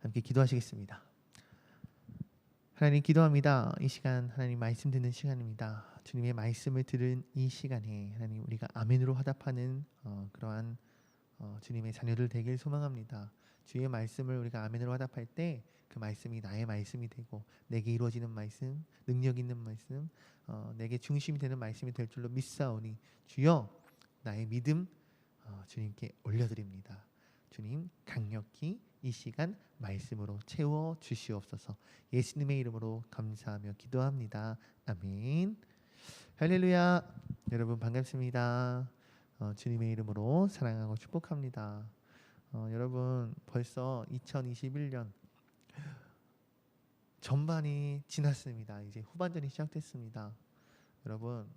함께 기도하시겠습니다. 하나님 기도합니다. 이 시간 하나님 말씀 듣는 시간입니다. 주님의 말씀을 들은 이 시간에 하나님 우리가 아멘으로 화답하는 그러한 주님의 자녀들 되길 소망합니다. 주의 말씀을 우리가 아멘으로 화답할 때 그 말씀이 나의 말씀이 되고 내게 이루어지는 말씀, 능력 있는 말씀, 내게 중심이 되는 말씀이 될 줄로 믿사오니 주여 나의 믿음 주님께 올려드립니다. 주님 강력히 이 시간 말씀으로 채워 주시옵소서. 예수님의 이름으로 감사하며 기도합니다. 아멘. 할렐루야. 여러분 반갑습니다. 주님의 이름으로 사랑하고 축복합니다. 여러분 벌써 2021년 전반이 지났습니다. 이제 후반전이 시작됐습니다. 여러분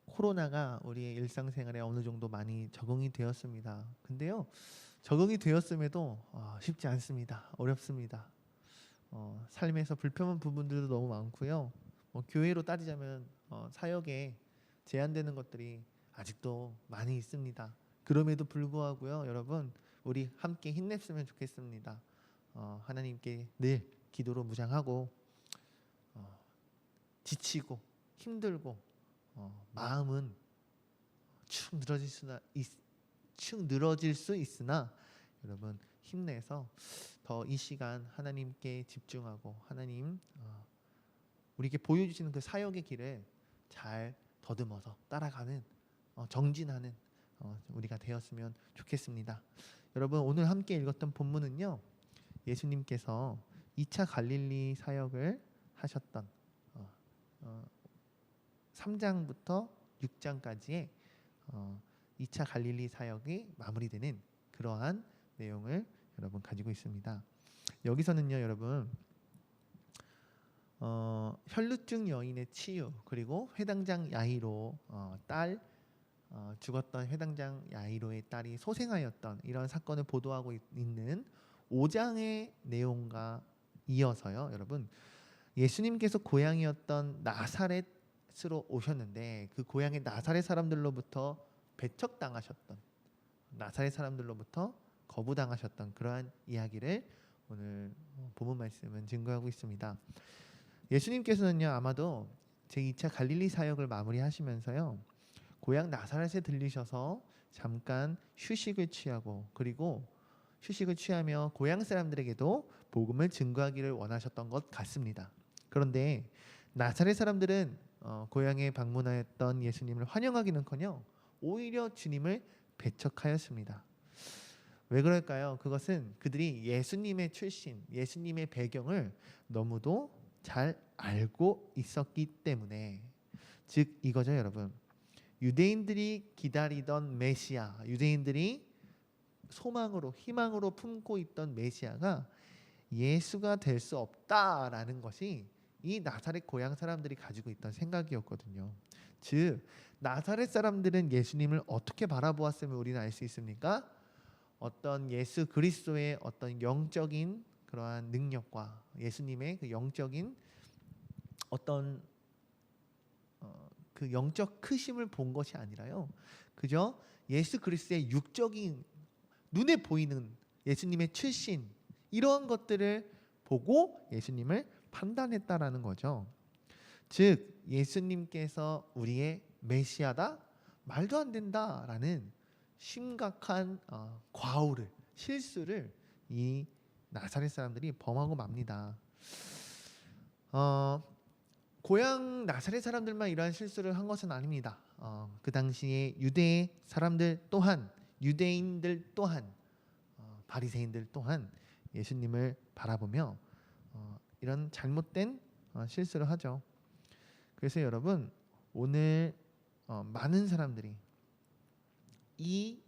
코로나가 우리의 일상생활에 어느 정도 많이 적응이 되었습니다. 근데요 적응이 되었음에도 쉽지 않습니다. 어렵습니다. 삶에서 불편한 부분들도 너무 많고요. 교회로 따지자면 사역에 제한되는 것들이 아직도 많이 있습니다. 그럼에도 불구하고요 여러분 우리 함께 힘냈으면 좋겠습니다. 하나님께 늘 기도로 무장하고 지치고 힘들고 마음은 축 늘어질 수 있으나 여러분 힘내서 더 이 시간 하나님께 집중하고 하나님 우리에게 보여주시는 그 사역의 길을 잘 더듬어서 따라가는 정진하는 우리가 되었으면 좋겠습니다. 여러분 오늘 함께 읽었던 본문은요 예수님께서 2차 갈릴리 사역을 하셨던 3장부터 6장까지의 2차 갈릴리 사역이 마무리되는 그러한 내용을 여러분 가지고 있습니다. 여기서는요 여러분 혈루증 여인의 치유 그리고 회당장 야이로 딸 죽었던 회당장 야이로의 딸이 소생하였던 이런 사건을 보도하고 있는 5장의 내용과 이어서요 여러분 예수님께서 고향이었던 나사렛으로 오셨는데 그 고향의 나사렛 사람들로부터 배척당하셨던 나사렛 사람들로부터 거부당하셨던 그러한 이야기를 오늘 본문 말씀은 증거하고 있습니다. 예수님께서는요 아마도 제2차 갈릴리 사역을 마무리하시면서요 고향 나사렛에 들리셔서 잠깐 휴식을 취하고 그리고 휴식을 취하며 고향 사람들에게도 복음을 증거하기를 원하셨던 것 같습니다. 그런데 나사렛 사람들은 고향에 방문하였던 예수님을 환영하기는커녕 오히려 주님을 배척하였습니다. 왜 그럴까요? 그것은 그들이 예수님의 출신, 예수님의 배경을 너무도 잘 알고 있었기 때문에 즉 이거죠 여러분. 유대인들이 기다리던 메시아, 유대인들이 소망으로 희망으로 품고 있던 메시아가 예수가 될 수 없다라는 것이 이 나사렛 고향 사람들이 가지고 있던 생각이었거든요. 즉 나사렛 사람들은 예수님을 어떻게 바라보았음을 우리는 알 수 있습니까? 어떤 예수 그리스도의 어떤 영적인 그러한 능력과 예수님의 그 영적인 어떤 그 영적 크심을 본 것이 아니라요. 그저 예수 그리스도의 육적인 눈에 보이는 예수님의 출신 이러한 것들을 보고 예수님을 판단했다라는 거죠. 즉 예수님께서 우리의 메시아다? 말도 안 된다라는 심각한 과오를 실수를 이 나사렛 사람들이 범하고 맙니다. 고향 나사렛 사람들만 이러한 실수를 한 것은 아닙니다. 그 당시에 유대 사람들 또한 유대인들 또한 바리새인들 또한 예수님을 바라보며 이런 잘못된 실수를 하죠. 그래서 여러분 오늘 많은 사람들이 이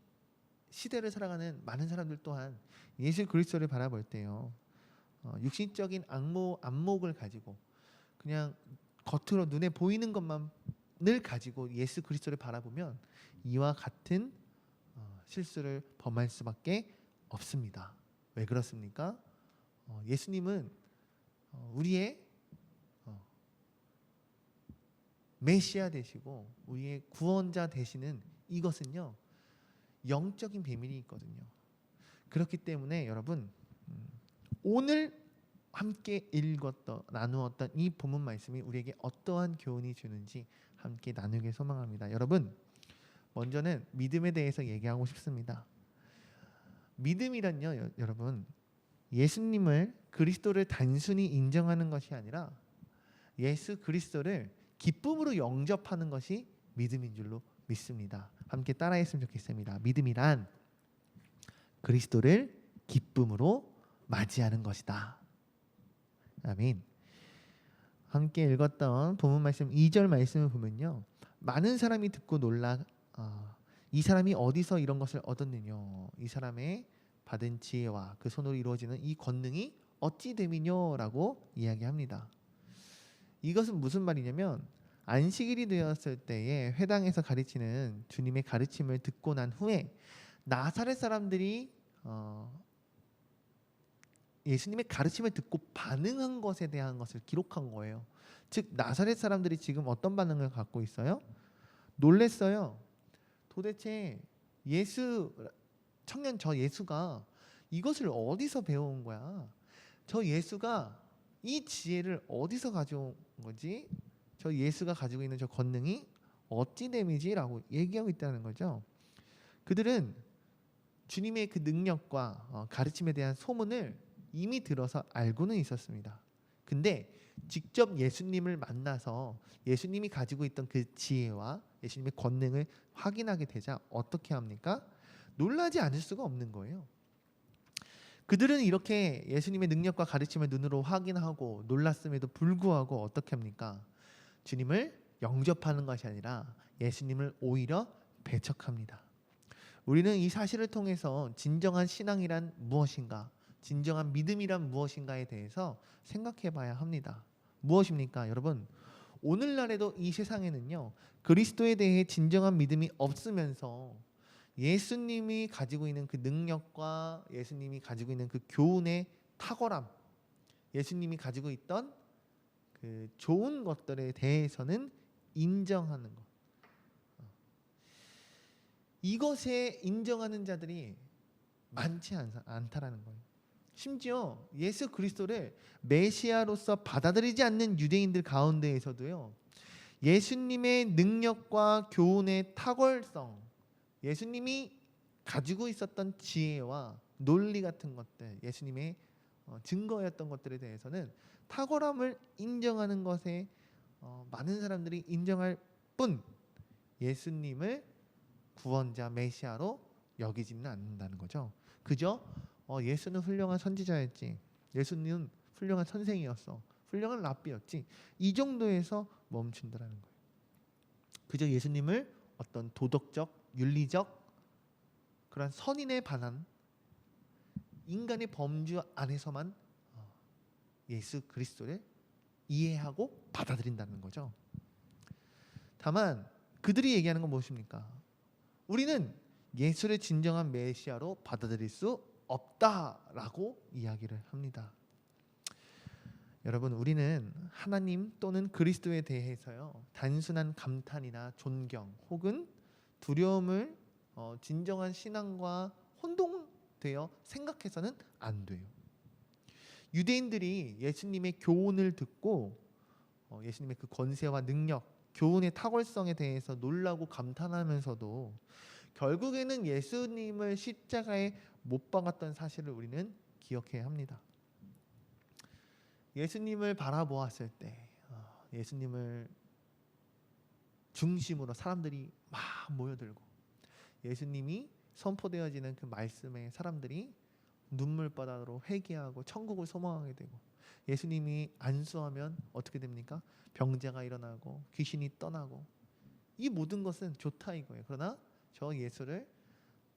시대를 살아가는 많은 사람들 또한 예수 그리스도를 바라볼 때요 육신적인 안목을 가지고 그냥 겉으로 눈에 보이는 것만을 가지고 예수 그리스도를 바라보면 이와 같은 실수를 범할 수밖에 없습니다. 왜 그렇습니까? 예수님은 우리의 메시아 되시고 우리의 구원자 되시는 이것은요 영적인 비밀이 있거든요. 그렇기 때문에 여러분, 오늘 함께 나누었던 이 본문 말씀이 우리에게 어떠한 교훈이 주는지 함께 나누길 소망합니다. 여러분, 먼저는 믿음에 대해서 얘기하고 싶습니다. 믿음이란요, 여러분, 예수님을, 그리스도를 단순히 인정하는 것이 아니라 예수 그리스도를 기쁨으로 영접하는 것이 믿음인 줄로 믿습니다. 함께 따라했으면 좋겠습니다. 믿음이란 그리스도를 기쁨으로 맞이하는 것이다. 아멘. 함께 읽었던 본문 말씀 2절 말씀을 보면요, 많은 사람이 듣고 놀라 이 사람이 어디서 이런 것을 얻었느냐, 이 사람의 받은 지혜와 그 손으로 이루어지는 이 권능이 어찌 됨이뇨라고 이야기합니다. 이것은 무슨 말이냐면, 안식일이 되었을 때에 회당에서 가르치는 주님의 가르침을 듣고 난 후에 나사렛 사람들이 예수님의 가르침을 듣고 반응한 것에 대한 것을 기록한 거예요. 즉 나사렛 사람들이 지금 어떤 반응을 갖고 있어요? 놀랬어요. 도대체 저 예수가 이것을 어디서 배워온 거야? 저 예수가 이 지혜를 어디서 가져온 거지? 저 예수가 가지고 있는 저 권능이 어찌 됨이지? 라고 얘기하고 있다는 거죠. 그들은 주님의 그 능력과 가르침에 대한 소문을 이미 들어서 알고는 있었습니다. 근데 직접 예수님을 만나서 예수님이 가지고 있던 그 지혜와 예수님의 권능을 확인하게 되자 어떻게 합니까? 놀라지 않을 수가 없는 거예요. 그들은 이렇게 예수님의 능력과 가르침을 눈으로 확인하고 놀랐음에도 불구하고 어떻게 합니까? 주님을 영접하는 것이 아니라 예수님을 오히려 배척합니다. 우리는 이 사실을 통해서 진정한 신앙이란 무엇인가, 진정한 믿음이란 무엇인가에 대해서 생각해 봐야 합니다. 무엇입니까? 여러분, 오늘날에도 이 세상에는요, 그리스도에 대해 진정한 믿음이 없으면서 예수님이 가지고 있는 그 능력과 예수님이 가지고 있는 그 교훈의 탁월함, 예수님이 가지고 있던 그 좋은 것들에 대해서는 인정하는 것, 이것에 인정하는 자들이 많지 않다라는 거예요. 심지어 예수 그리스도를 메시아로서 받아들이지 않는 유대인들 가운데에서도요, 예수님의 능력과 교훈의 탁월성, 예수님이 가지고 있었던 지혜와 논리 같은 것들, 예수님의 증거였던 것들에 대해서는 탁월함을 인정하는 것에 많은 사람들이 인정할 뿐 예수님을 구원자 메시아로 여기지는 않는다는 거죠. 그저 예수는 훌륭한 선지자였지, 예수님은 훌륭한 선생이었어, 훌륭한 랍비였지, 이 정도에서 멈춘다는 거예요. 그저 예수님을 어떤 도덕적, 윤리적 그런 선인에 반한 인간의 범주 안에서만 예수 그리스도를 이해하고 받아들인다는 거죠. 다만 그들이 얘기하는 건 무엇입니까? 우리는 예수를 진정한 메시아로 받아들일 수 없다라고 이야기를 합니다. 여러분, 우리는 하나님 또는 그리스도에 대해서요, 단순한 감탄이나 존경 혹은 두려움을 진정한 신앙과 혼동되어 생각해서는 안 돼요. 유대인들이 예수님의 교훈을 듣고 예수님의 그 권세와 능력, 교훈의 탁월성에 대해서 놀라고 감탄하면서도 결국에는 예수님을 십자가에 못 박았던 사실을 우리는 기억해야 합니다. 예수님을 바라보았을 때 예수님을 중심으로 사람들이 막 모여들고 예수님이 선포되어지는 그 말씀에 사람들이 눈물바다로 회개하고 천국을 소망하게 되고, 예수님이 안수하면 어떻게 됩니까? 병자가 일어나고 귀신이 떠나고, 이 모든 것은 좋다 이거예요. 그러나 저 예수를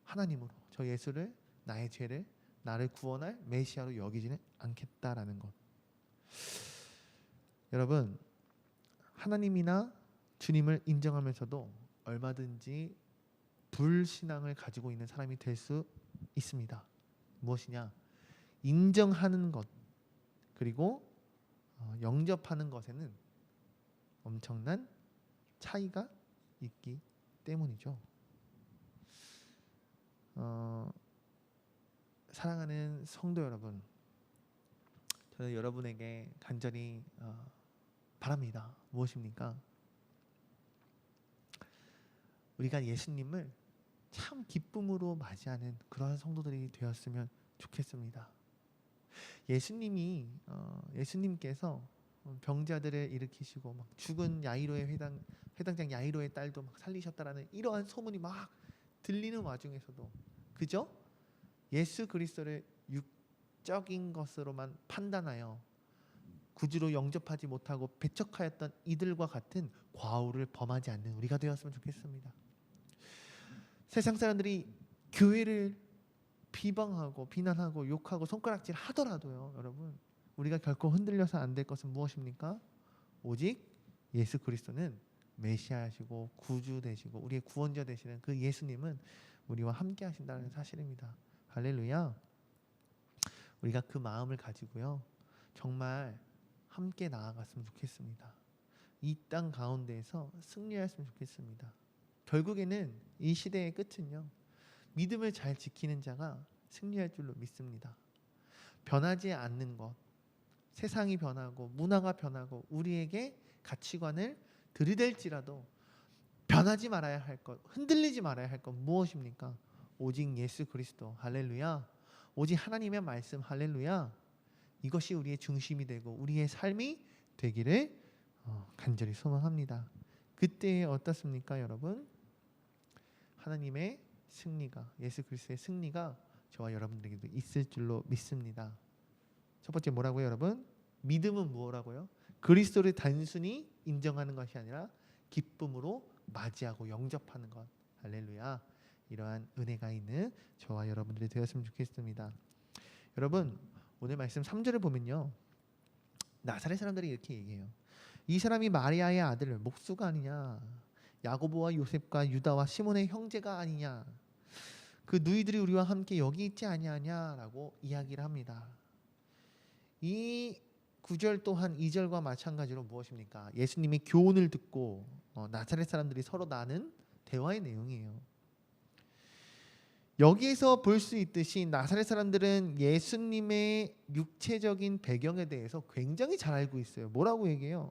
하나님으로, 저 예수를 나의 죄를, 나를 구원할 메시아로 여기지는 않겠다라는 것. 여러분, 하나님이나 주님을 인정하면서도 얼마든지 불신앙을 가지고 있는 사람이 될 수 있습니다. 무엇이냐? 인정하는 것 그리고 영접하는 것에는 엄청난 차이가 있기 때문이죠. 사랑하는 성도 여러분, 저는 여러분에게 간절히 바랍니다. 무엇입니까? 우리가 예수님을 참 기쁨으로 맞이하는 그러한 성도들이 되었으면 좋겠습니다. 예수님께서 병자들을 일으키시고 막 죽은 야이로의 회당장 야이로의 딸도 막 살리셨다라는 이러한 소문이 막 들리는 와중에서도 그저 예수 그리스도를 육적인 것으로만 판단하여 구주로 영접하지 못하고 배척하였던 이들과 같은 과오를 범하지 않는 우리가 되었으면 좋겠습니다. 세상 사람들이 교회를 비방하고 비난하고 욕하고 손가락질 하더라도요, 여러분, 우리가 결코 흔들려서 안 될 것은 무엇입니까? 오직 예수 그리스도는 메시아시고 구주 되시고 우리의 구원자 되시는 그 예수님은 우리와 함께 하신다는 사실입니다. 할렐루야. 우리가 그 마음을 가지고요, 정말 함께 나아갔으면 좋겠습니다. 이 땅 가운데에서 승리했으면 좋겠습니다. 결국에는 이 시대의 끝은요, 믿음을 잘 지키는 자가 승리할 줄로 믿습니다. 변하지 않는 것, 세상이 변하고 문화가 변하고 우리에게 가치관을 들이댈지라도 변하지 말아야 할 것, 흔들리지 말아야 할 것 무엇입니까? 오직 예수 그리스도. 할렐루야. 오직 하나님의 말씀. 할렐루야. 이것이 우리의 중심이 되고 우리의 삶이 되기를 간절히 소망합니다. 그때 어떻습니까, 여러분? 하나님의 승리가, 예수 그리스도의 승리가 저와 여러분들에게도 있을 줄로 믿습니다. 첫 번째 뭐라고요, 여러분? 믿음은 뭐라고요? 그리스도를 단순히 인정하는 것이 아니라 기쁨으로 맞이하고 영접하는 것. 할렐루야. 이러한 은혜가 있는 저와 여러분들이 되었으면 좋겠습니다. 여러분, 오늘 말씀 3절을 보면요, 나사렛 사람들이 이렇게 얘기해요. 이 사람이 마리아의 아들 목수가 아니냐, 야고보와 요셉과 유다와 시몬의 형제가 아니냐, 그 누이들이 우리와 함께 여기 있지 아니하냐라고 이야기를 합니다. 이 9절 또한 2절과 마찬가지로 무엇입니까? 예수님의 교훈을 듣고 나사렛 사람들이 서로 나눈 대화의 내용이에요. 여기에서 볼 수 있듯이 나사렛 사람들은 예수님의 육체적인 배경에 대해서 굉장히 잘 알고 있어요. 뭐라고 얘기해요?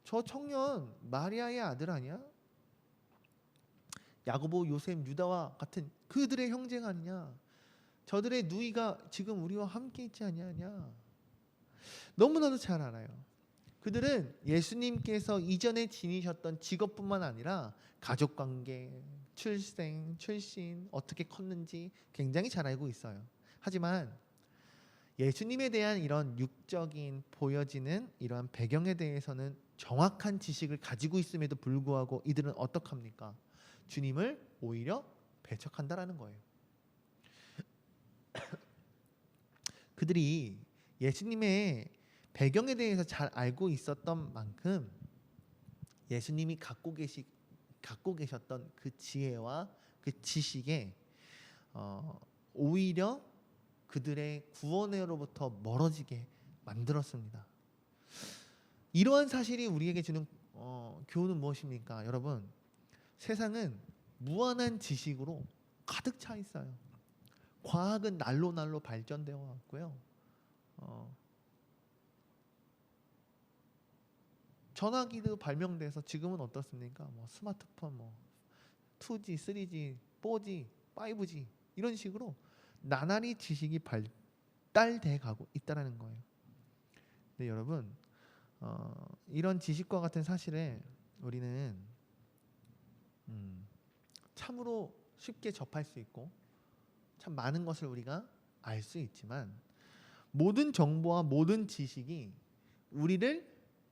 저 청년 마리아의 아들 아니야? 야고보, 요셉, 유다와 같은 그들의 형제가 아니냐? 저들의 누이가 지금 우리와 함께 있지 아니하냐? 너무나도 잘 알아요. 그들은 예수님께서 이전에 지니셨던 직업뿐만 아니라 가족관계, 출생, 출신, 어떻게 컸는지 굉장히 잘 알고 있어요. 하지만 예수님에 대한 이런 육적인 보여지는 이러한 배경에 대해서는 정확한 지식을 가지고 있음에도 불구하고 이들은 어떡합니까? 주님을 오히려 배척한다라는 거예요. 그들이 예수님의 배경에 대해서 잘 알고 있었던 만큼 예수님이 갖고 계셨던 그 지혜와 그 지식에 오히려 그들의 구원으로부터 멀어지게 만들었습니다. 이러한 사실이 우리에게 주는 교훈은 무엇입니까? 여러분, 세상은 무한한 지식으로 가득 차 있어요. 과학은 날로 발전되어 왔고요. 전화기도 발명돼서 지금은 어떻습니까? 스마트폰, 2G, 3G, 4G, 5G 이런 식으로 나날이 지식이 발달돼 가고 있다라는 거예요. 근데 여러분, 이런 지식과 같은 사실에 우리는 참으로 쉽게 접할 수 있고 참 많은 것을 우리가 알 수 있지만 모든 정보와 모든 지식이 우리를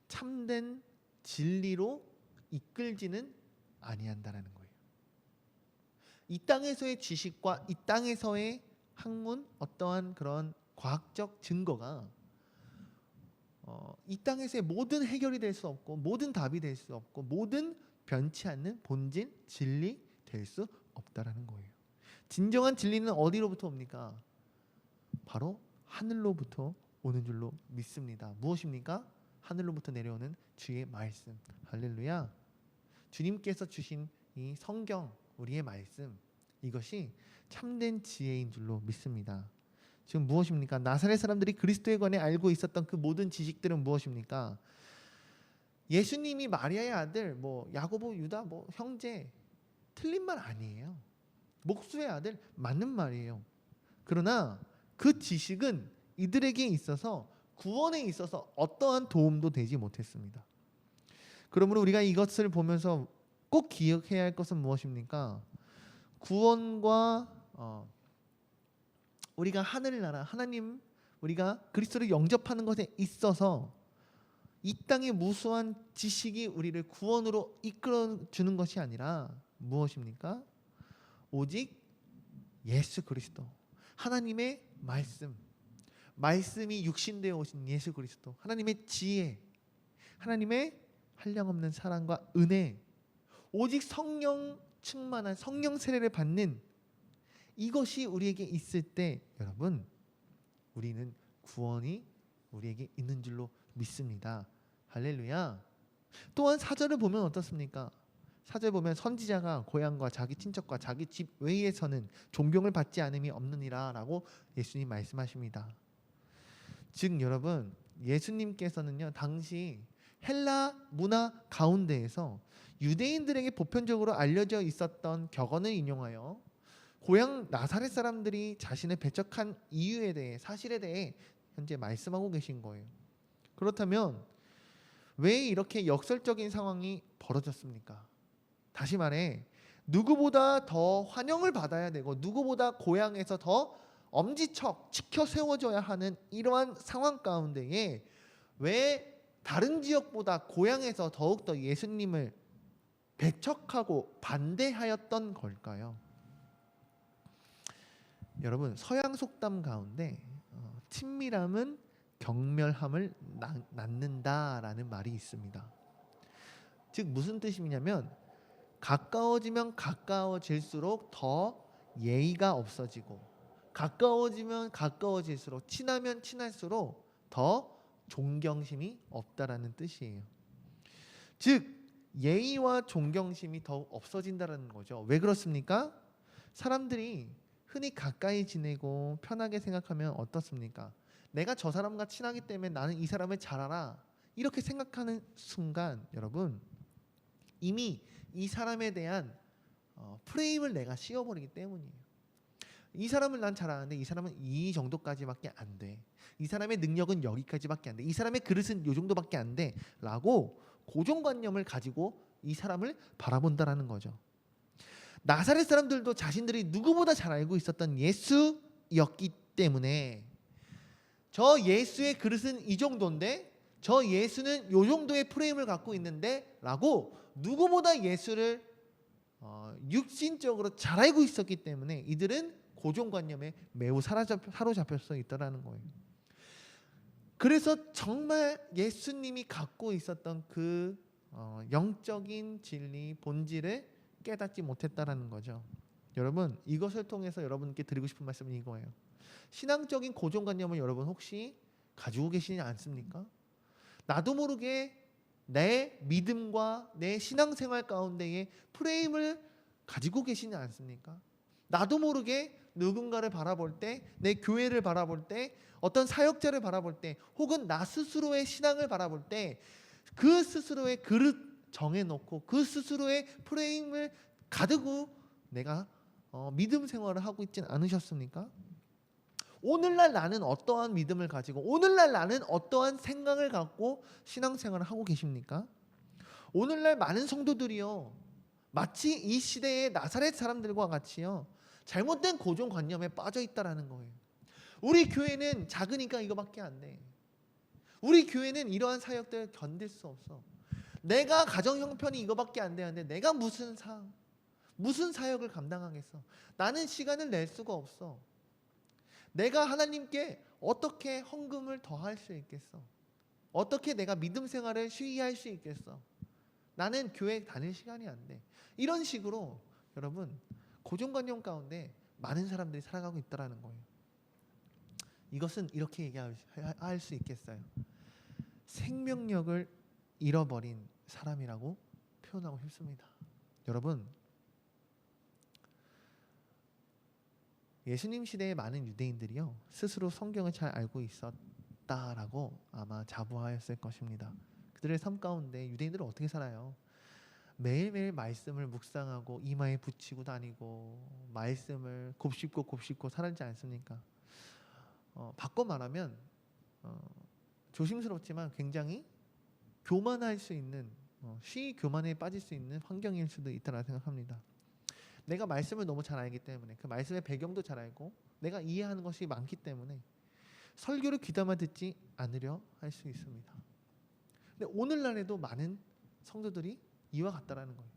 참된 진리로 이끌지는 아니한다라는 거예요. 이 땅에서의 지식과 이 땅에서의 학문, 어떠한 그런 과학적 증거가 이 땅에서의 모든 해결이 될 수 없고 모든 답이 될 수 없고 모든 변치 않는 본질, 진리 될 수 없다라는 거예요. 진정한 진리는 어디로부터 옵니까? 바로 하늘로부터 오는 줄로 믿습니다. 무엇입니까? 하늘로부터 내려오는 주의 말씀. 할렐루야. 주님께서 주신 이 성경, 우리의 말씀, 이것이 참된 지혜인 줄로 믿습니다. 지금 무엇입니까? 나사렛 사람들이 그리스도에 관해 알고 있었던 그 모든 지식들은 무엇입니까? 예수님이 마리아의 아들, 야고보, 유다, 형제, 틀린 말 아니에요. 목수의 아들, 맞는 말이에요. 그러나 그 지식은 이들에게 있어서 구원에 있어서 어떠한 도움도 되지 못했습니다. 그러므로 우리가 이것을 보면서 꼭 기억해야 할 것은 무엇입니까? 구원과 우리가 하늘나라 하나님, 우리가 그리스도를 영접하는 것에 있어서 이 땅의 무수한 지식이 우리를 구원으로 이끌어 주는 것이 아니라 무엇입니까? 오직 예수 그리스도, 하나님의 말씀이 육신되어 오신 예수 그리스도, 하나님의 지혜, 하나님의 한량없는 사랑과 은혜, 오직 성령 충만한 성령 세례를 받는 이것이 우리에게 있을 때 여러분, 우리는 구원이 우리에게 있는 줄로 믿습니다. 할렐루야. 또한 사절을 보면 어떻습니까? 사절 보면 선지자가 고향과 자기 친척과 자기 집 외에서는 존경을 받지 않음이 없느니라 라고 예수님 말씀하십니다. 즉 여러분, 예수님께서는요, 당시 헬라 문화 가운데에서 유대인들에게 보편적으로 알려져 있었던 격언을 인용하여 고향 나사렛 사람들이 자신을 배척한 이유에 대해, 사실에 대해 현재 말씀하고 계신 거예요. 그렇다면 왜 이렇게 역설적인 상황이 벌어졌습니까? 다시 말해, 누구보다 더 환영을 받아야 되고 누구보다 고향에서 더 엄지척 지켜 세워져야 하는 이러한 상황 가운데에 왜 다른 지역보다 고향에서 더욱더 예수님을 배척하고 반대하였던 걸까요? 여러분, 서양 속담 가운데 친밀함은 경멸함을 낳는다라는 말이 있습니다. 즉 무슨 뜻이냐면, 가까워지면 가까워질수록 더 예의가 없어지고, 가까워지면 가까워질수록, 친하면 친할수록 더 존경심이 없다라는 뜻이에요. 즉 예의와 존경심이 더욱 없어진다라는 거죠. 왜 그렇습니까? 사람들이 흔히 가까이 지내고 편하게 생각하면 어떻습니까? 내가 저 사람과 친하기 때문에 나는 이 사람을 잘 알아, 이렇게 생각하는 순간 여러분, 이미 이 사람에 대한 프레임을 내가 씌워버리기 때문이에요. 이 사람을 난 잘 아는데 이 사람은 이 정도까지밖에 안 돼, 이 사람의 능력은 여기까지밖에 안 돼, 이 사람의 그릇은 이 정도밖에 안 돼 라고 고정관념을 가지고 이 사람을 바라본다라는 거죠. 나사렛 사람들도 자신들이 누구보다 잘 알고 있었던 예수였기 때문에 저 예수의 그릇은 이 정도인데, 저 예수는 이 정도의 프레임을 갖고 있는데 라고 누구보다 예수를 육신적으로 잘 알고 있었기 때문에 이들은 고정관념에 매우 사로잡혀 있다는 거예요. 그래서 정말 예수님이 갖고 있었던 그 영적인 진리, 본질을 깨닫지 못했다라는 거죠. 여러분, 이것을 통해서 여러분께 드리고 싶은 말씀은 이거예요. 신앙적인 고정관념을 여러분 혹시 가지고 계시지 않습니까? 나도 모르게 내 믿음과 내 신앙생활 가운데에 프레임을 가지고 계시지 않습니까? 나도 모르게 누군가를 바라볼 때, 내 교회를 바라볼 때, 어떤 사역자를 바라볼 때, 혹은 나 스스로의 신앙을 바라볼 때 그 스스로의 그릇 정해놓고 그 스스로의 프레임을 가두고 내가 믿음 생활을 하고 있지는 않으셨습니까? 오늘날 나는 어떠한 믿음을 가지고, 오늘날 나는 어떠한 생각을 갖고 신앙생활을 하고 계십니까? 오늘날 많은 성도들이요, 마치 이 시대의 나사렛 사람들과 같이요, 잘못된 고정관념에 빠져 있다라는 거예요. 우리 교회는 작으니까 이거밖에 안 돼. 우리 교회는 이러한 사역들을 견딜 수 없어. 내가 가정 형편이 이거밖에 안 되는데 내가 무슨 사역을 감당하겠어. 나는 시간을 낼 수가 없어. 내가 하나님께 어떻게 헌금을 더 할 수 있겠어? 어떻게 내가 믿음 생활을 쉬이할 수 있겠어? 나는 교회 다닐 시간이 안 돼. 이런 식으로 여러분, 고정관념 가운데 많은 사람들이 살아가고 있다는 거예요. 이것은 이렇게 얘기할 수 있겠어요. 생명력을 잃어버린 사람이라고 표현하고 싶습니다. 여러분, 예수님 시대의 많은 유대인들이요 스스로 성경을 잘 알고 있었다라고 아마 자부하였을 것입니다. 그들의 삶 가운데 유대인들은 어떻게 살아요? 매일매일 말씀을 묵상하고 이마에 붙이고 다니고 말씀을 곱씹고 곱씹고 살지 않습니까? 바꿔 말하면 조심스럽지만 굉장히 교만할 수 있는 쉬이 교만에 빠질 수 있는 환경일 수도 있다고 생각합니다. 내가 말씀을 너무 잘 알기 때문에 그 말씀의 배경도 잘 알고 내가 이해하는 것이 많기 때문에 설교를 귀담아 듣지 않으려 할 수 있습니다. 근데 오늘날에도 많은 성도들이 이와 같다라는 거예요.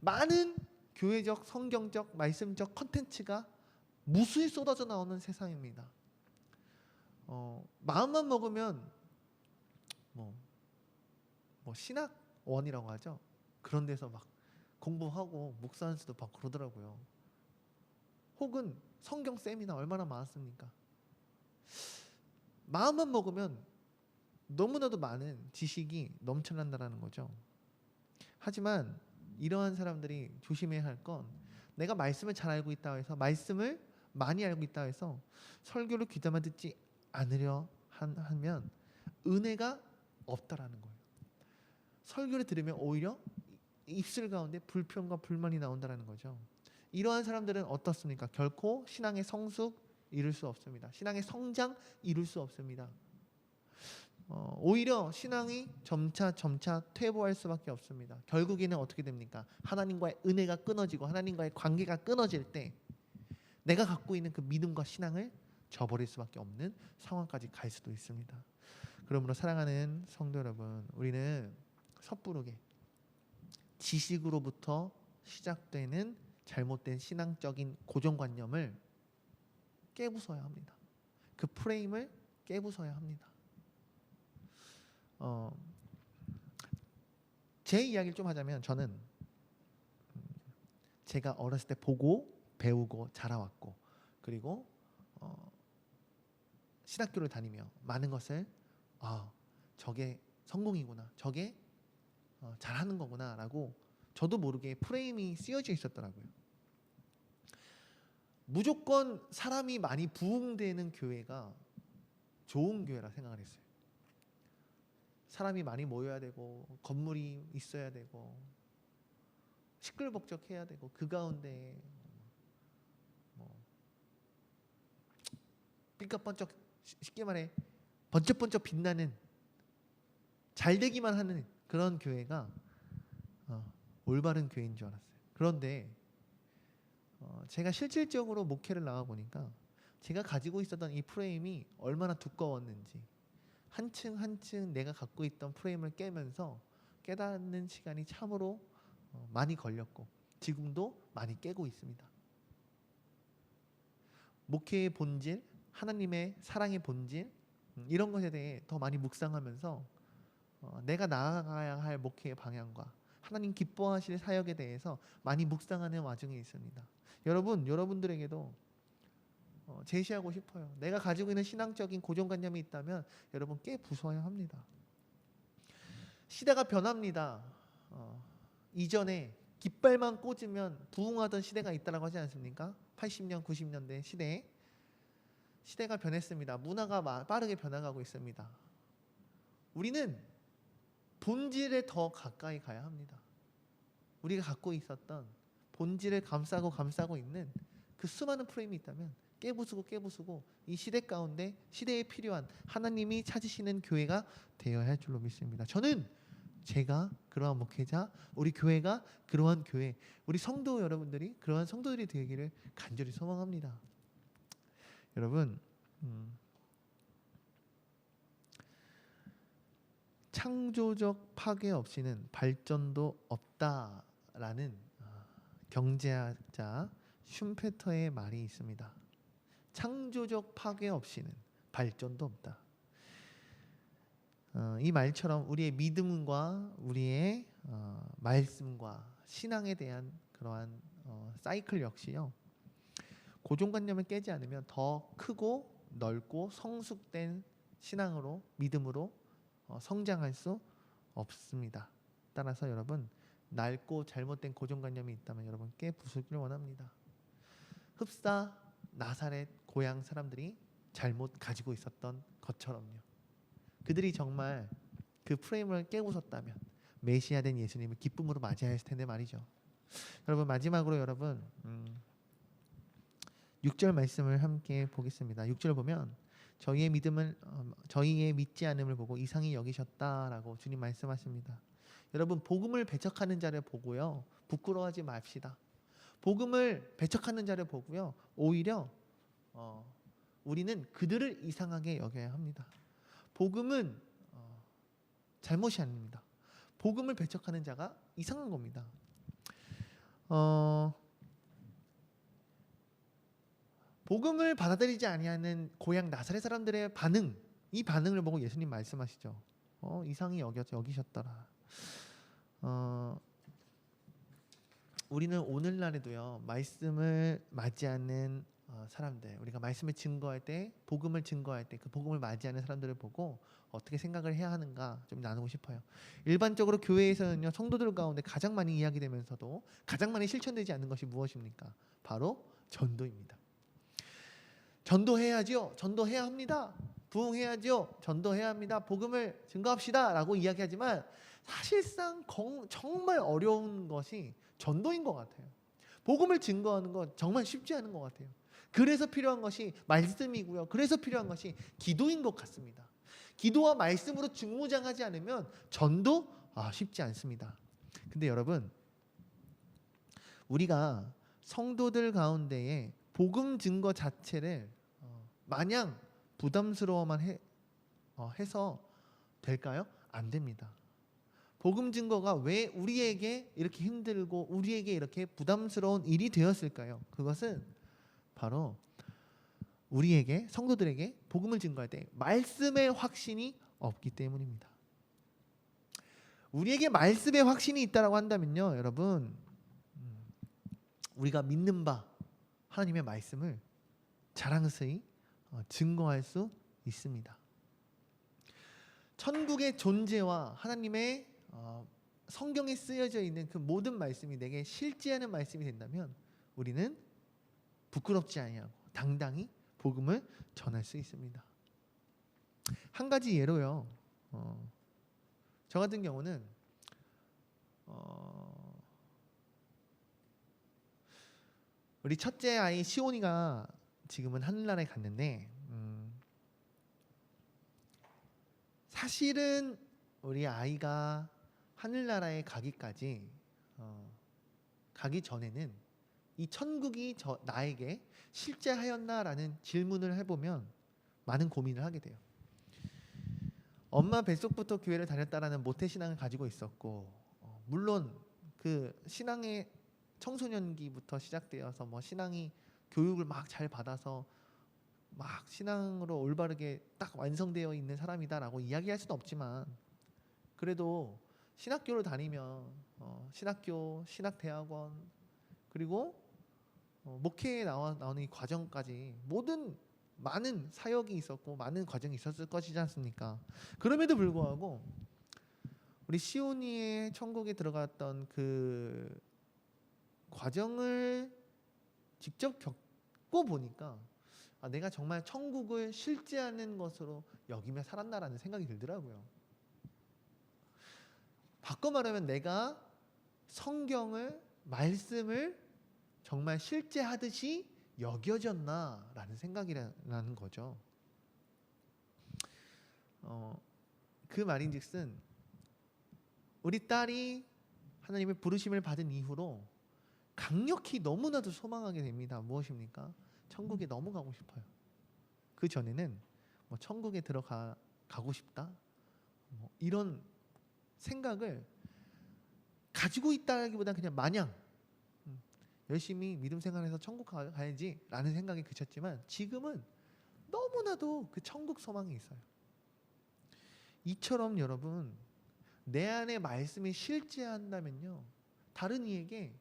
많은 교회적, 성경적, 말씀적 컨텐츠가 무수히 쏟아져 나오는 세상입니다. 마음만 먹으면 뭐 신학원이라고 하죠. 그런 데서 막 공부하고 묵상할 수도 막 그러더라고요. 혹은 성경 세미나 얼마나 많았습니까? 마음만 먹으면 너무나도 많은 지식이 넘쳐난다는 거죠. 하지만 이러한 사람들이 조심해야 할 건 내가 말씀을 잘 알고 있다 해서 말씀을 많이 알고 있다 해서 설교를 귀담아 듣지 않으려 하면 은혜가 없다라는 거예요. 설교를 들으면 오히려 입술 가운데 불평과 불만이 나온다는 거죠. 이러한 사람들은 어떻습니까? 결코 신앙의 성숙 이룰 수 없습니다. 신앙의 성장 이룰 수 없습니다. 오히려 신앙이 점차 퇴보할 수밖에 없습니다. 결국에는 어떻게 됩니까? 하나님과의 은혜가 끊어지고 하나님과의 관계가 끊어질 때 내가 갖고 있는 그 믿음과 신앙을 저버릴 수밖에 없는 상황까지 갈 수도 있습니다. 그러므로 사랑하는 성도 여러분, 우리는 섣부르게 지식으로부터 시작되는 잘못된 신앙적인 고정관념을 깨부숴야 합니다. 그 프레임을 깨부숴야 합니다. 제 이야기를 좀 하자면 저는 제가 어렸을 때 보고 배우고 자라왔고 그리고 신학교를 다니며 많은 것을 저게 성공이구나, 저게 잘하는 거구나 라고 저도 모르게 프레임이 쓰여져 있었더라고요. 무조건 사람이 많이 부흥되는 교회가 좋은 교회라 생각을 했어요. 사람이 많이 모여야 되고 건물이 있어야 되고 시끌벅적해야 되고 그 가운데 삐까번쩍 쉽게 말해 번쩍번쩍 빛나는 잘되기만 하는 그런 교회가 올바른 교회인 줄 알았어요. 그런데 제가 실질적으로 목회를 나가 보니까 제가 가지고 있었던 이 프레임이 얼마나 두꺼웠는지 한층 한층 내가 갖고 있던 프레임을 깨면서 깨닫는 시간이 참으로 많이 걸렸고 지금도 많이 깨고 있습니다. 목회의 본질, 하나님의 사랑의 본질 이런 것에 대해 더 많이 묵상하면서 내가 나아가야 할 목회의 방향과 하나님 기뻐하실 사역에 대해서 많이 묵상하는 와중에 있습니다. 여러분들에게도 제시하고 싶어요. 내가 가지고 있는 신앙적인 고정관념이 있다면 여러분 깨부숴야 합니다. 시대가 변합니다. 이전에 깃발만 꽂으면 부흥하던 시대가 있다고 하지 않습니까? 80년, 90년대 시대가 변했습니다. 문화가 빠르게 변화가고 있습니다. 우리는 본질에 더 가까이 가야 합니다. 우리가 갖고 있었던 본질을 감싸고 있는 그 수많은 프레임이 있다면 깨부수고 이 시대 가운데 시대에 필요한 하나님이 찾으시는 교회가 되어야 할 줄로 믿습니다. 저는 제가 그러한 목회자, 우리 교회가 그러한 교회, 우리 성도 여러분들이 그러한 성도들이 되기를 간절히 소망합니다. 여러분, 창조적 파괴 없이는 발전도 없다라는 경제학자 슌페터의 말이 있습니다. 창조적 파괴 없이는 발전도 없다. 이 말처럼 우리의 믿음과 우리의 말씀과 신앙에 대한 그러한 사이클 역시요. 고정관념을 깨지 않으면 더 크고 넓고 성숙된 신앙으로 믿음으로 성장할 수 없습니다. 따라서 여러분, 낡고 잘못된 고정관념이 있다면 여러분 깨부수기를 원합니다. 흡사 나사렛 고향 사람들이 잘못 가지고 있었던 것처럼요. 그들이 정말 그 프레임을 깨고 섰다면 메시아 된 예수님을 기쁨으로 맞이했을 텐데 말이죠. 여러분, 마지막으로 여러분 6절 말씀을 함께 보겠습니다. 6절 보면 저희의 믿지 않음을 보고 이상히 여기셨다라고 주님 말씀하십니다. 여러분, 복음을 배척하는 자를 보고요, 부끄러워하지 맙시다. 복음을 배척하는 자를 보고요, 오히려 우리는 그들을 이상하게 여겨야 합니다. 복음은 잘못이 아닙니다. 복음을 배척하는 자가 이상한 겁니다. 복음을 받아들이지 아니하는 고향 나사렛 사람들의 반응, 이 반응을 보고 예수님 말씀하시죠. 이상히 여기셨더라. 우리는 오늘날에도요, 말씀을 맞이하는 사람들, 우리가 말씀을 증거할 때, 복음을 증거할 때 그 복음을 맞이하는 사람들을 보고 어떻게 생각을 해야 하는가 좀 나누고 싶어요. 일반적으로 교회에서는요, 성도들 가운데 가장 많이 이야기되면서도 가장 많이 실천되지 않는 것이 무엇입니까? 바로 전도입니다. 전도해야죠. 전도해야 합니다. 부흥해야죠. 전도해야 합니다. 복음을 증거합시다 라고 이야기하지만 사실상 정말 어려운 것이 전도인 것 같아요. 복음을 증거하는 건 정말 쉽지 않은 것 같아요. 그래서 필요한 것이 말씀이고요, 그래서 필요한 것이 기도인 것 같습니다. 기도와 말씀으로 중무장하지 않으면 전도 쉽지 않습니다. 근데 여러분, 우리가 성도들 가운데에 복음 증거 자체를 마냥 부담스러워만 해서 될까요? 안 됩니다. 복음 증거가 왜 우리에게 이렇게 힘들고 우리에게 이렇게 부담스러운 일이 되었을까요? 그것은 바로 우리에게, 성도들에게 복음을 증거할 때 말씀의 확신이 없기 때문입니다. 우리에게 말씀의 확신이 있다라고 한다면요, 여러분, 우리가 믿는 바 하나님의 말씀을 자랑스레 증거할 수 있습니다. 천국의 존재와 하나님의 성경에 쓰여져 있는 그 모든 말씀이 내게 실제하는 말씀이 된다면 우리는 부끄럽지 아니하고 당당히 복음을 전할 수 있습니다. 한 가지 예로요, 저 같은 경우는 우리 첫째 아이 시온이가 지금은 하늘나라에 갔는데, 사실은 우리 아이가 하늘나라에 가기 전에는 이 천국이 나에게 실제하였나라는 질문을 해보면 많은 고민을 하게 돼요. 엄마 뱃속부터 교회를 다녔다라는 모태신앙을 가지고 있었고, 물론 그 신앙의 청소년기부터 시작되어서 신앙이 교육을 막 잘 받아서 막 신앙으로 올바르게 딱 완성되어 있는 사람이다라고 이야기할 수는 없지만, 그래도 신학교를 다니면 신학교, 신학대학원, 그리고 목회에 나오는 이 과정까지 많은 사역이 있었고 많은 과정이 있었을 것이지 않습니까? 그럼에도 불구하고 우리 시온이의 천국에 들어갔던 그 과정을 직접 겪고 보니까 내가 정말 천국을 실제하는 것으로 여기며 살았나라는 생각이 들더라고요. 바꿔 말하면 내가 성경을, 말씀을 정말 실제하듯이 여겨졌나라는 생각이라는 거죠. 그 말인즉슨 우리 딸이 하나님의 부르심을 받은 이후로 강력히 너무나도 소망하게 됩니다. 무엇입니까? 천국에 너무 가고 싶어요. 그 전에는 천국에 가고 싶다, 이런 생각을 가지고 있다기보다 그냥 마냥 열심히 믿음 생활해서 천국 가야지라는 생각이 그쳤지만, 지금은 너무나도 그 천국 소망이 있어요. 이처럼 여러분, 내 안에 말씀이 실제한다면요, 다른 이에게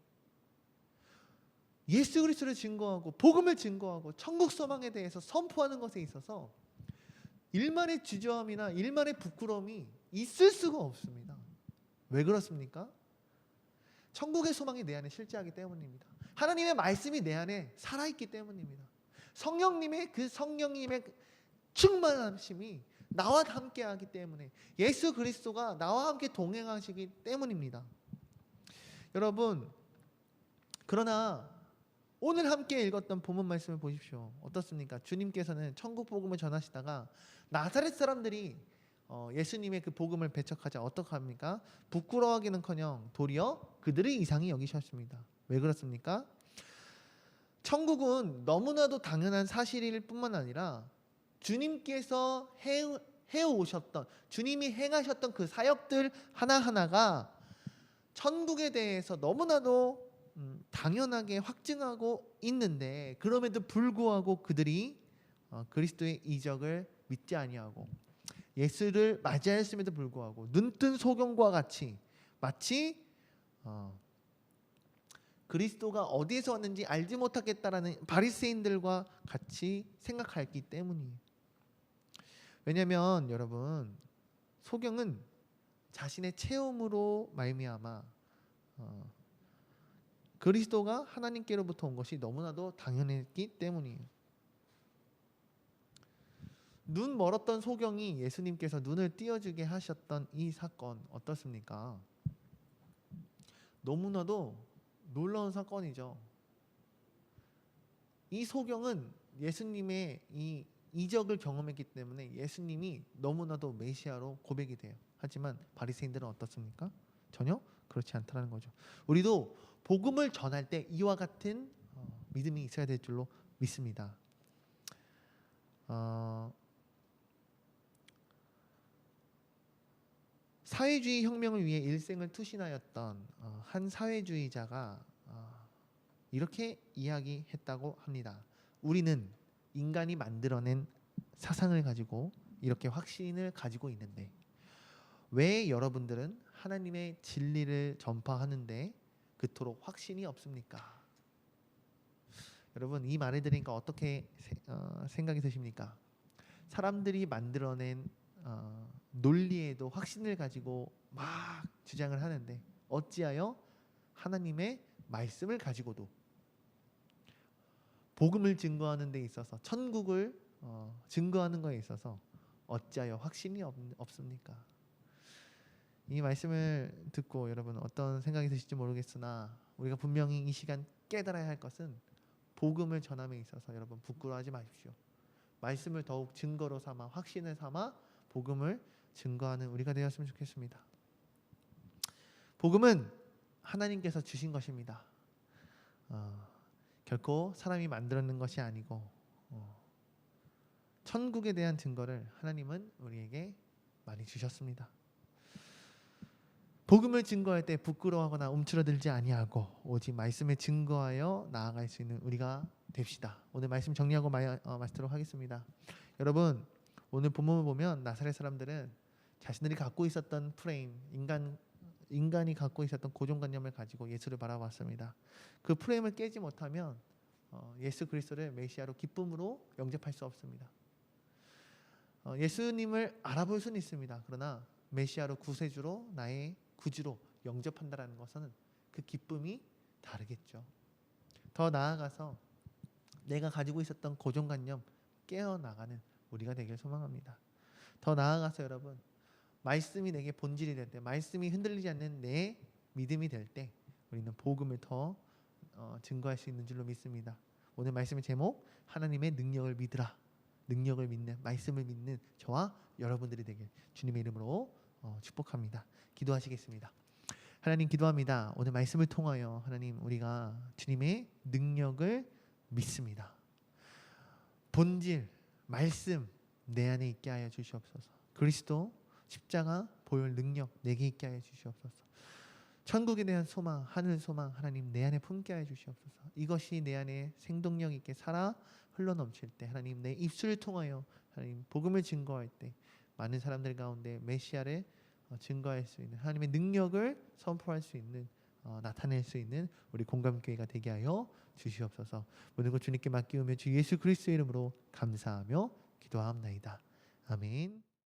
예수 그리스도를 증거하고 복음을 증거하고 천국 소망에 대해서 선포하는 것에 있어서 일말의 주저함이나 일말의 부끄러움이 있을 수가 없습니다. 왜 그렇습니까? 천국의 소망이 내 안에 실제하기 때문입니다. 하나님의 말씀이 내 안에 살아있기 때문입니다. 성령님의 충만하심이 나와 함께하기 때문에, 예수 그리스도가 나와 함께 동행하시기 때문입니다. 여러분, 그러나 오늘 함께 읽었던 본문 말씀을 보십시오. 어떻습니까? 주님께서는 천국 복음을 전하시다가 나사렛 사람들이 예수님의 그 복음을 배척하자 어떻게 합니까? 부끄러워하기는커녕 도리어 그들의 이상히 여기셨습니다. 왜 그렇습니까? 천국은 너무나도 당연한 사실일 뿐만 아니라 주님께서 해오셨던, 주님이 행하셨던 그 사역들 하나하나가 천국에 대해서 너무나도 당연하게 확증하고 있는데, 그럼에도 불구하고 그들이 그리스도의 이적을 믿지 아니하고 예수를 맞이하였음에도 불구하고 눈뜬 소경과 같이 마치 그리스도가 어디에서 왔는지 알지 못하겠다라는 바리새인들과 같이 생각했기 때문이에요. 왜냐하면 여러분, 소경은 자신의 체험으로 말미암아 그리스도가 하나님께로부터 온 것이 너무나도 당연했기 때문이에요. 눈 멀었던 소경이 예수님께서 눈을 띄어주게 하셨던 이 사건 어떻습니까? 너무나도 놀라운 사건이죠. 이 소경은 예수님의 이 이적을 경험했기 때문에 예수님이 너무나도 메시아로 고백이 돼요. 하지만 바리새인들은 어떻습니까? 전혀 그렇지 않다는 거죠. 우리도 복음을 전할 때 이와 같은 믿음이 있어야 될 줄로 믿습니다. 사회주의 혁명을 위해 일생을 투신하였던 한 사회주의자가 이렇게 이야기했다고 합니다. 우리는 인간이 만들어낸 사상을 가지고 이렇게 확신을 가지고 있는데 왜 여러분들은 하나님의 진리를 전파하는데 그토록 확신이 없습니까? 여러분, 이 말을 들으니까 어떻게 생각이 드십니까? 사람들이 만들어낸 논리에도 확신을 가지고 막 주장을 하는데 어찌하여 하나님의 말씀을 가지고도 복음을 증거하는 데 있어서, 천국을 증거하는 것에 있어서 어찌하여 확신이 없습니까? 이 말씀을 듣고 여러분 어떤 생각이 드실지 모르겠으나 우리가 분명히 이 시간 깨달아야 할 것은 복음을 전함에 있어서 여러분 부끄러워하지 마십시오. 말씀을 더욱 증거로 삼아, 확신을 삼아 복음을 증거하는 우리가 되었으면 좋겠습니다. 복음은 하나님께서 주신 것입니다. 결코 사람이 만들어낸 것이 아니고 천국에 대한 증거를 하나님은 우리에게 많이 주셨습니다. 복음을 증거할 때 부끄러워하거나 움츠러들지 아니하고 오직 말씀에 증거하여 나아갈 수 있는 우리가 됩시다. 오늘 말씀 정리하고 마치도록 하겠습니다. 여러분, 오늘 본문을 보면 나사렛 사람들은 자신들이 갖고 있었던 프레임, 인간이 갖고 있었던 고정관념을 가지고 예수를 바라봤습니다. 그 프레임을 깨지 못하면 예수 그리스도를 메시아로 기쁨으로 영접할 수 없습니다. 예수님을 알아볼 수는 있습니다. 그러나 메시아로 구세주로, 나의 구주로 영접한다는 것은 그 기쁨이 다르겠죠. 더 나아가서 내가 가지고 있었던 고정관념 깨어나가는 우리가 되길 소망합니다. 더 나아가서 여러분, 말씀이 내게 본질이 될 때, 말씀이 흔들리지 않는 내 믿음이 될 때 우리는 복음을 더 증거할 수 있는 줄로 믿습니다. 오늘 말씀의 제목, 하나님의 능력을 믿으라. 능력을 믿는, 말씀을 믿는 저와 여러분들이 되길 주님의 이름으로 축복합니다. 기도하시겠습니다. 하나님, 기도합니다. 오늘 말씀을 통하여 하나님, 우리가 주님의 능력을 믿습니다. 본질, 말씀 내 안에 있게 하여 주시옵소서. 그리스도 십자가 보혈 능력 내게 있게 하여 주시옵소서. 천국에 대한 소망, 하늘 소망 하나님 내 안에 품게 하여 주시옵소서. 이것이 내 안에 생동력 있게 살아 흘러넘칠 때 하나님, 내 입술을 통하여 하나님 복음을 증거할 때 많은 사람들 가운데 메시아를 증거할 수 있는, 하나님의 능력을 선포할 수 있는, 나타낼 수 있는 우리 공감교회가 되게 하여 주시옵소서. 모든 것 주님께 맡기오며 주 예수 그리스도의 이름으로 감사하며 기도하옵나이다. 아멘.